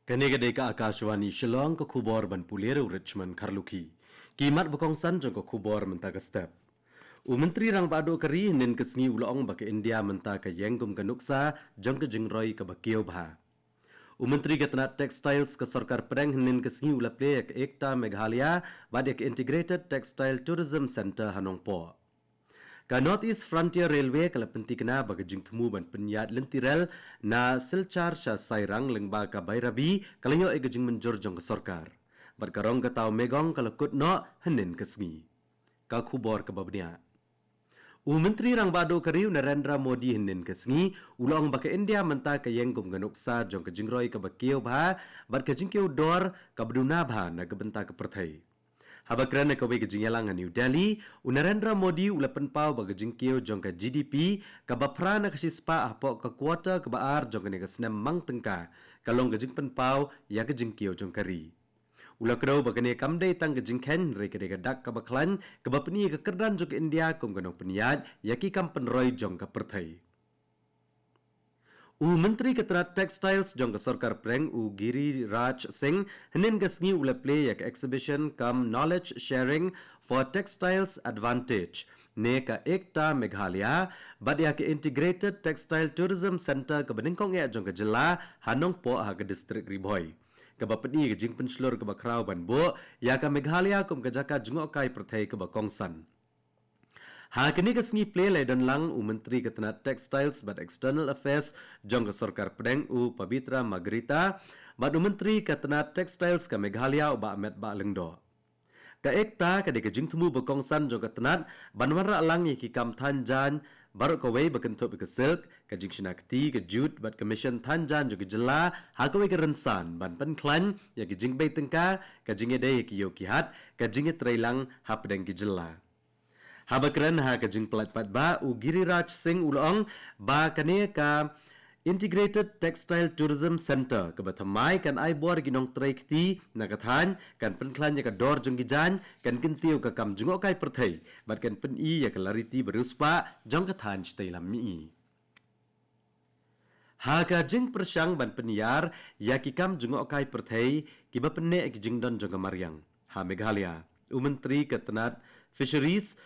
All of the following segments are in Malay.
Kanegade ka Akashwani Shillong ka khubor ban Pulero Richmond Karluki. Kimat bukongsan jong ka khubor menta ka step. Menteri rang bado kari nin kesni ulong baka India menta ka yengkum ka nuksa jong ka jingroi ka bakiyo bha. Menteri ka tanat textiles ka sarkar preng nin kesni ulaple ek ekta Meghalaya bad ek integrated textile tourism center hanong po. Ka North East Frontier Railway kala pentikna baga jingtemu ban penyat lentirel na silchar sha sairang lengba ka Bairabi kalayo e gajing menjor jong ka sarkar. Bat karong ka tau megong kala kutno henin kesngi. Ka khubor ka babnia. Menteri rang bado kariu Narendra Modi henin kesngi ulong baka India menta ka yenggum ganuksa jong ka jingroi ka bakiyo bha bat ka jingkiyo dor ka beduna bha na ka benta ka perthai. Habakran na kaway gajingalang New Delhi, Narendra Modi ulapan pao bagajingkiyo jong ka GDP, kabapra na kasispa apo ka kuota kabaar jong ka negasnem mang tengka, kalong gajingpan pao ya gajingkiyo jong kari. Ulakraw bagane kamday tang gajingken, rekade-gadak kabaklan, kabapni ka kerdan jong ka India kung ganong peniyad, yaki kampanroy jong ka perthai. Menteri Keterat Textiles jong ka sarkar preng Giri Raj Singh henin gasngi ulaple yak exhibition kam knowledge sharing for textiles advantage ne ka ekta Meghalaya bad yak integrated textile tourism center ka beningkong ya jong ka jela hanong po ha ka district Riboy. Ka bapni ka jingpen slur ka bakraw banbo ya ka Meghalaya kum ka jaka jungokai perthai ka bakongsan. Kini kesngi play dan lang Menteri Ketenat Textiles but External Affairs jong ka sarkar pedeng Pabitra Margarita but Menteri Ketenat Textiles ka Meghalaya ba Ahmed ba lengdo. Ka ekta ka de jingtemu bakongsan jong ka tenat banwara lang yaki kam tanjan baru kawai bakentup ka silk ka jingshinakti ka jute but commission tanjan jong ka jela kawai ka rensan ban penklan yaki jingbay tengka ka jingede yaki yokihat ka jingit trailang pedeng ki jela. Habakran ha ka jing pelat-pat ba Giri Raj Singh ulong ba kane ka Integrated Textile Tourism Center ka bathamai kan ai bor ginong traikti nakathan kan penklan ya ka dor jong gijan kan kintiu ka kam jungo kai perthai bat kan pen I ya ka lariti beruspa jong kathan stay lami. Ha ka jing persyang ban penyar ya ki kam jungo kai perthai ki ba penne ki jingdon jong Mariang ha Meghalaya. Menteri Ketenat Fisheries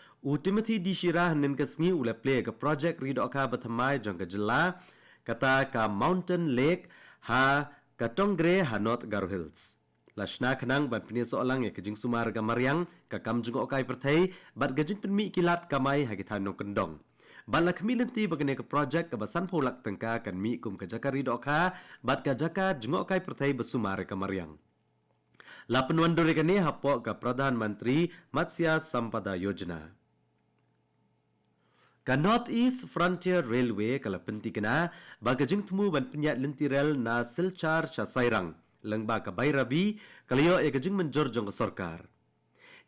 Timothy D. Shira nin kesngi ulaple ka project rido ka bathamai jong ka jela kata ka Mountain Lake ha ka Tongre ha North Garo Hills. Lashna kanang ban pini soalang ya kajing sumar ka Mariang ka kamjung okai perthai bat gajing penmi kilat kamai ha kitan no kendong. Bat la kemilenti bagane ka project ka basan polak tengka kan mi kum ka jaka rido ka bat ka jaka jung okai perthai besumar ka Mariang. La penwandure kane hapo ka Pradhan Mantri Matsya Sampada Yojana. Ka North East Frontier Railway kala pentikna baga jingtemu ban penyat lentirel na silchar sha sairang lengba ka Bairabi kalayo e gajing menjor jong ka sarkar.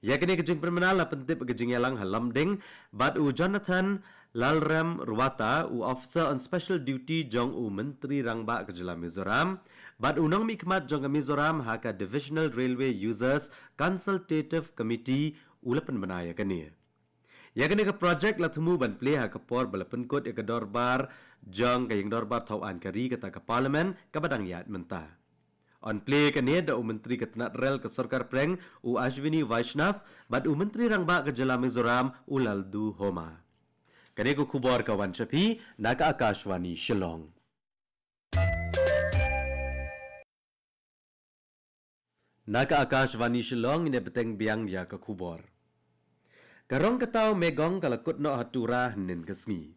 Ya kene gajing permenal la pentip gajing yalang halamding bat Jonathan Lalram Ruwata officer on special duty jong Menteri Rangba ka jela Mizoram bat unang mikmat jong ka Mizoram ha ka Divisional Railway Users Consultative Committee ulapan manaya kane. Ya kene ka project la thumu ban play ha kapor balapan kot ya ka dorbar jong ka yung dorbar thawan kari kata ka parliament ka badang yat menta. On play kane da Menteri Ketenat Rel ka sarkar preng Ashwini Vaishnav bat Menteri Rangba ka jela Mizoram Laldu Homa. Kane ko khubor ka wan chapi naka Akashwani Shillong. Naka Akashwani Shillong ine beteng biang ya ka khubor. Karong katao megong kalakut no hatura nin kesngi.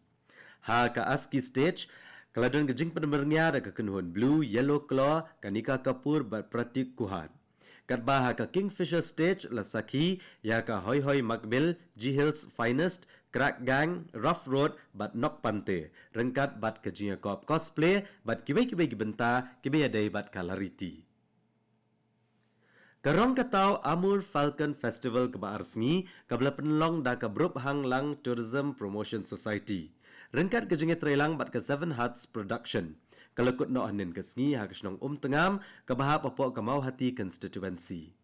Ha ka ASCII stage kaladon gajing penemernya da ka kenhun blue, yellow claw, kanika kapur bat pratik kuhat. Katba ha ka Kingfisher stage la sakhi ya ka hoi hoi makbil, G Hills finest, crack gang, rough road bat nok pante. Rengkat bat kajinga kop cosplay bat kibai-kibai gibenta kibai adai bat kalariti. Karong katau Amur Falcon Festival ke Baarsngi kabla penlong da ka Brup Hang Lang Tourism Promotion Society. Rengkat ke jenget trelang bat ke Seven Huts Production. Kalakut no hanin ke sngi ha kesnong tengam ke bahap opo ke mau hati constituency.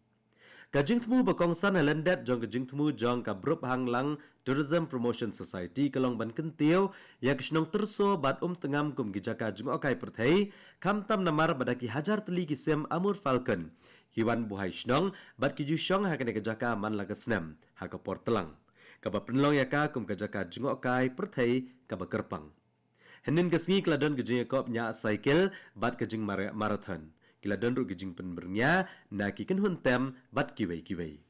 Kajing temu bakongsan halendet jong kajing temu jong ka grup hanglang Tourism Promotion Society kalong ban kentiu ya kisnong terso bat tengam kum gijaka jung okai perthai kam tam namar badaki hajar teli kisem Amur Falcon hiwan buhai snong bat kiju syong hakane gejaka man lagasnem haka portelang kaba penlong yaka kum gejaka jung okai perthai kaba kerpang henin kesngi kladon kejing kop nya cycle bat kejing marathon kila donru gijing penbernya na kiken huntem bat kiwei.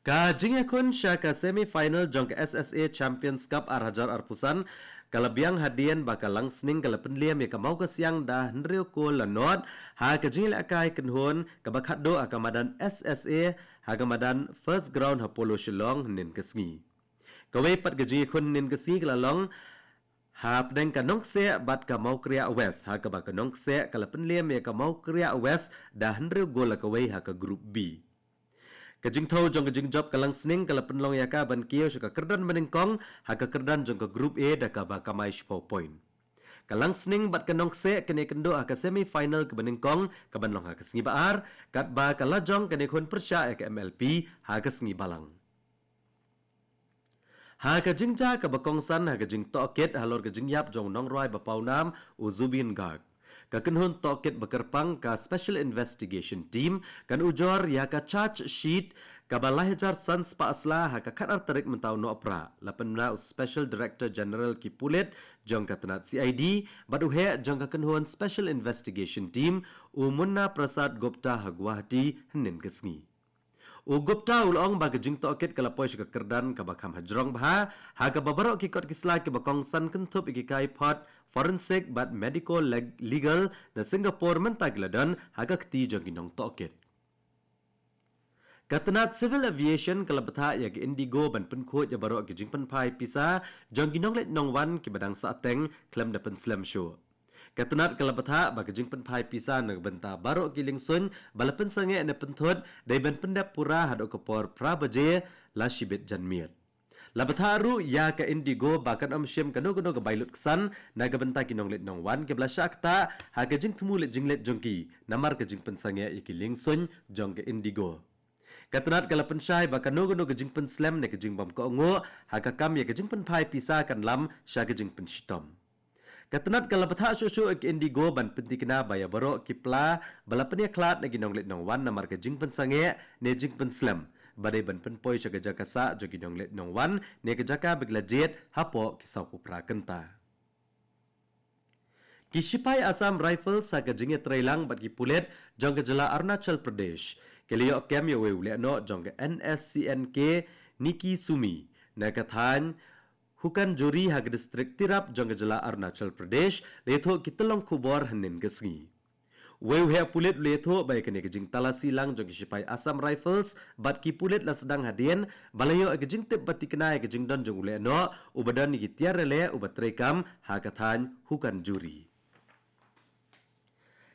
Ka jing akun syaka semi-final jong ke SSA Champions Cup Arhajar Arpusan kalabiang hadian bakal langsning kala penliam ya kamau ke siang dah nrio ko lanot ha ka jing akai kenhun ka bakhado akamadan SSA ha kamadan first ground ha polo shillong nin kesngi. Kawai pat gaji kun nin kesngi kala long hap deng kanong se bat ka mau kriya west ha ka ba kanong se kala penliam ya ka mau kriya west dah nrio gol kawai ha ka group B. Kajing thau jong kajing job kalang sning kala penlong ya ka ban kio ka kerdan meningkong ha ka kerdan jong ka group A da ka ba kamai 4 point. Kalang sning bat kanong se kene kendo ha ka semi final ka meningkong ka banlong ha ka sngi baar kat ba kala jong kene khon persya ka MLP ha ka sngi balang. Ha ka jingja ka bakongsan ha ka jing toket halor ka jing yap jong nong roi ba paunam uzubin guard. Ka kenhun toket bakerpang ka special investigation team kan ujor ya ka charge sheet ka balahijar sans pa asla ha ka khatar tarik mentau no opera lapenna special director general ki pulet jong ka tanat CID badu he jong ka kenhun special investigation team umunna prasad gupta ha Guwahati hnen kesngi. U Gupta ulong ba gejing toket kala poi ka kerdan ka bakam hajrong bha ha ka babarok ki kot kisla ki bakong san kentup iki kai pot forensic but medical legal na Singapore mentagladon ha ka kti jong ginong toket. Katanat civil aviation kala batha ya ki Indigo ban penkhot ya barok gejing penpai pisa jong ginong let nong wan ki badang sa ateng klem da pen slam show. Katanat kalabatha bagajing penpai pisa nagbenta barok giling sun balapen sange na penthot dai ban pendap pura hado kapor prabaje la shibet janmiat. Labatha ru ya ka Indigo bakan amsyem kano ka bailut kesan nagabenta kinong let nong wan ke blasakta ha gajing tumulet jinglet jongki namar gajing pensange ikiling sun jong ke Indigo. Katanat kalapen syai bakano gajing pen slam na gajing bam ko ngo ha ka kam ya gajing penpai pisa kan lam sya gajing pen shitom. Katanat kala batha susu ek Indigo ban pentikna baya barok kipla balapnya klat na ginong let nong wan namar ka jing pensange ne jing penslam badai ban penpoi jaga jaka sa jo ginong let nong wan ne ka jaka beglajet hapo kisau kupra kenta. Kisipai Assam Rifles sa ka jinge trailang bat ki pulet jong ka jala Arunachal Pradesh keliyo kem yo we no jong ka NSCNK Niki Sumi na kathan Hukan juri hag distrik Tirap jong jala Arunachal Pradesh letho kitalong kubor hanin gesngi. Weu he pulet letho bai kene gejing talasi lang jong sipai Assam Rifles bat ki pulet la sedang hadien balayo gejing tip batikna gejing don jong le no ubadan ni tiar le ubatrekam hakathan hukan juri.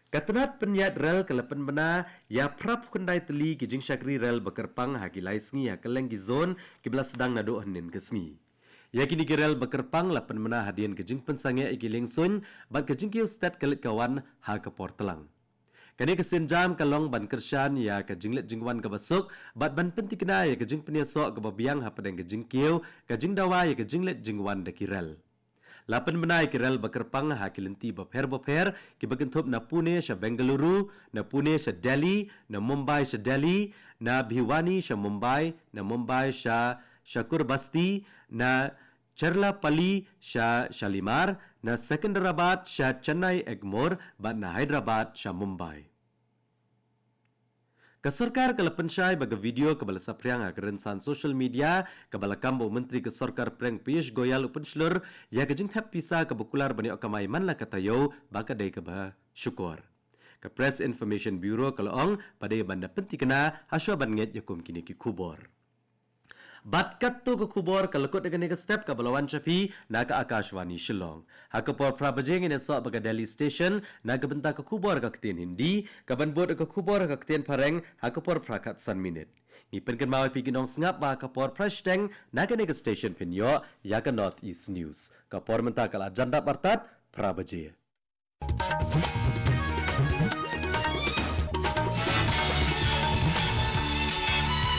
Katanat penyat rel kelapan bena ya prap kundai teli gejing syakri rel bekerpang hagi laisngi hakeleng gizon kibla sedang nado hanin gesngi. Yakini girel bekerpang lapan mena hadian kejing pensange igiling sun bat kejing kiu stat kelit kawan ha ke portelang. Kani kesin jam kalong ban kersyan ya kejing let jingwan ke basuk bat ban pentikna ya kejing peniasok ke babiang ha padang kejing kiu kejing dawa ya kejing let jingwan de kirel. Lapan mena kirel bekerpang ha kilenti bapher ki bagentup na Pune sya Bengaluru na Pune sya Delhi na Mumbai sya Delhi na Bhiwani sya Mumbai na Mumbai sya Shakur Basti na Cherlapalli sya Shalimar na Secunderabad sya Chennai Egmore bat na Hyderabad sya Mumbai. Kesorkar kalapan syai baga video kabala sapriang agrensan social media kabala kambo menteri kesorkar preng Piyush Goyal upenslur ya kejing thap pisa kabukular bani okamai man la katayo baka day kaba syukur. Ke Press Information Bureau kalaong pada banda pentikna hasyo banget yakum kini ki kubor. Batkat tu ke kubor kalakut dengan nega step ke balawan capi naga Akashwani Shillong. Hakapor prabajeng ini sok baga Delhi Station naga bentak ke kubor ke ketien Hindi, kaban bot ke kubor ke ketien Pareng hakapor prakat san minit. Ni penken mawai pi ginong sengap ba kapor prashteng naga nega station penyo yaga North East News. Kapor mentak kala janda partat prabajeng.